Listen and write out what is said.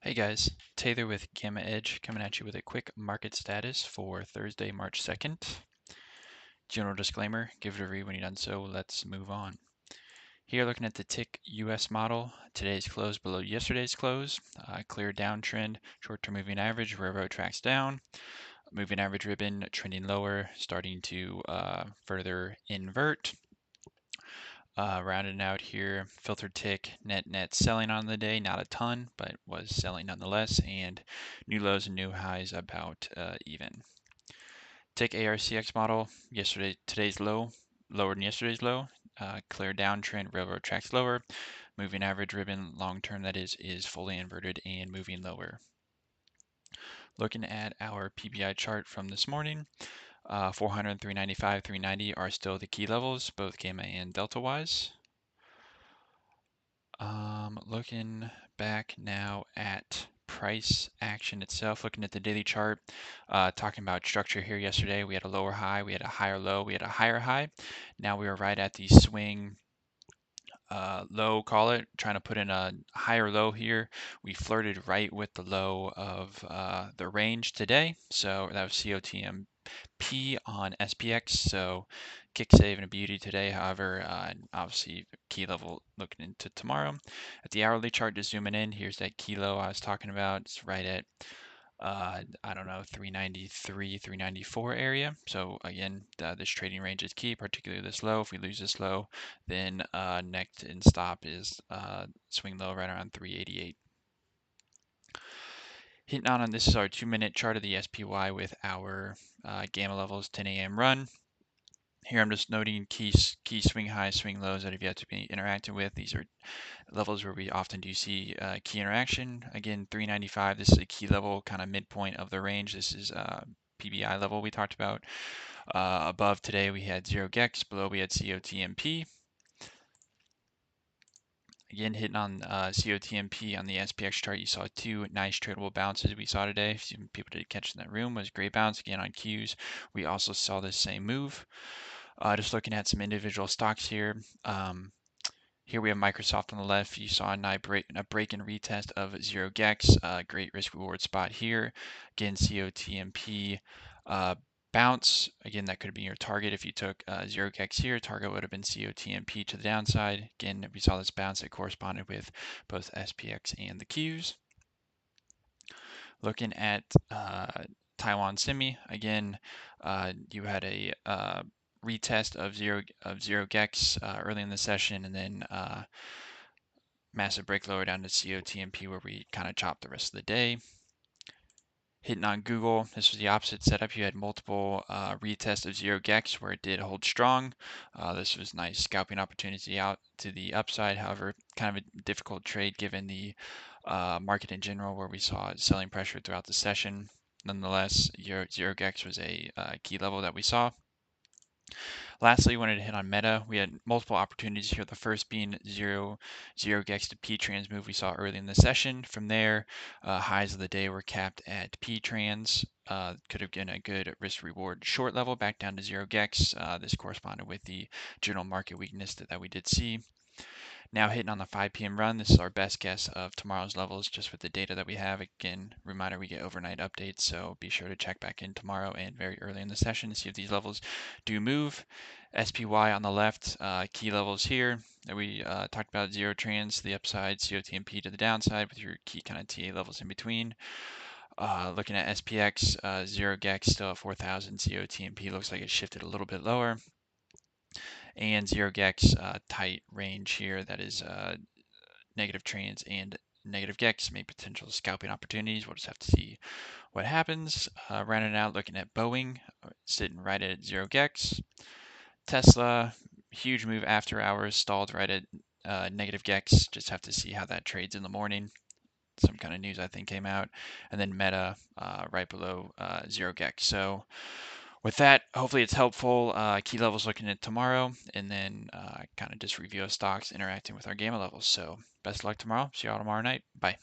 Hey guys, Taylor with GammaEdge coming at you with a quick market status for Thursday, March 2nd. General disclaimer, give it a read when you're done so. Let's move on. Here looking at the tick US model, today's close below yesterday's close, clear downtrend, short-term moving average, railroad tracks down, moving average ribbon trending lower, starting to further invert. Rounding out here, filtered tick, net selling on the day, not a ton, but was selling nonetheless, and new lows and new highs about even. Tick ARCX model, today's low, lower than yesterday's low, clear downtrend, railroad tracks lower, moving average ribbon, long term that is fully inverted and moving lower. Looking at our PBI chart from this morning, 400, 395, 390 are still the key levels, both gamma and delta wise. Looking back now at price action itself, looking at the daily chart, talking about structure here yesterday, we had a lower high, we had a higher low, we had a higher high. Now we are right at the swing low, call it, trying to put in a higher low here. We flirted right with the low of the range today. So that was COTMP on SPX. So kick save and a beauty today. However, obviously key level looking into tomorrow. At the hourly chart, just zooming in, here's that key low I was talking about. It's right at I don't know, 393, 394 area. So again, this trading range is key, particularly this low. If we lose this low, then next in stop is swing low right around 388. Hitting on this is our 2-minute chart of the SPY with our gamma levels 10 a.m. run. Here I'm just noting key swing highs, swing lows that have yet to be interacted with. These are levels where we often do see key interaction. Again, 395, this is a key level, kind of midpoint of the range. This is PBI level we talked about. Above today we had 0 GEX, below we had COTMP. Again, hitting on COTMP on the SPX chart, you saw two nice tradable bounces we saw today. Some people did catch in that room was great bounce. Again, on Qs, we also saw this same move. Just looking at some individual stocks here. Here we have Microsoft on the left. You saw a break and retest of 0 GEX. Great risk reward spot here. Again, COTMP bounce. Again, that could have been your target if you took 0 GEX here. Target would have been COTMP to the downside. Again, we saw this bounce that corresponded with both SPX and the Qs. Looking at Taiwan Semi, again, you had a retest of zero GEX early in the session, and then massive break lower down to COTMP where we kind of chopped the rest of the day. Hitting on Google, this was the opposite setup. You had multiple retests of 0 GEX where it did hold strong. This was nice scalping opportunity out to the upside. However, kind of a difficult trade given the market in general where we saw selling pressure throughout the session. Nonetheless, 0 GEX was a key level that we saw. Lastly, wanted to hit on Meta. We had multiple opportunities here. The first being 0 GEX to P-trans move we saw early in the session. From there, highs of the day were capped at P-trans. Could have been a good risk-reward short level back down to 0 GEX. This corresponded with the general market weakness that we did see. Now hitting on the 5 p.m. run, this is our best guess of tomorrow's levels just with the data that we have. Again, reminder, we get overnight updates, so be sure to check back in tomorrow and very early in the session to see if these levels do move. SPY on the left, key levels here that we talked about, 0 trans to the upside, COTMP to the downside with your key kind of TA levels in between. Looking at SPX, 0 GEX still at 4,000, COTMP looks like it shifted a little bit lower. And 0 GEX tight range here that is negative trans and negative GEX, may potential scalping opportunities. We'll just have to see what happens. Rounding out, looking at Boeing, sitting right at 0 GEX. Tesla, huge move after hours, stalled right at negative GEX. Just have to see how that trades in the morning. Some kind of news I think came out. And then Meta right below 0 GEX. So with that, hopefully it's helpful. Key levels looking at tomorrow, and then kind of just review of stocks interacting with our gamma levels. So best of luck tomorrow. See you all tomorrow night. Bye.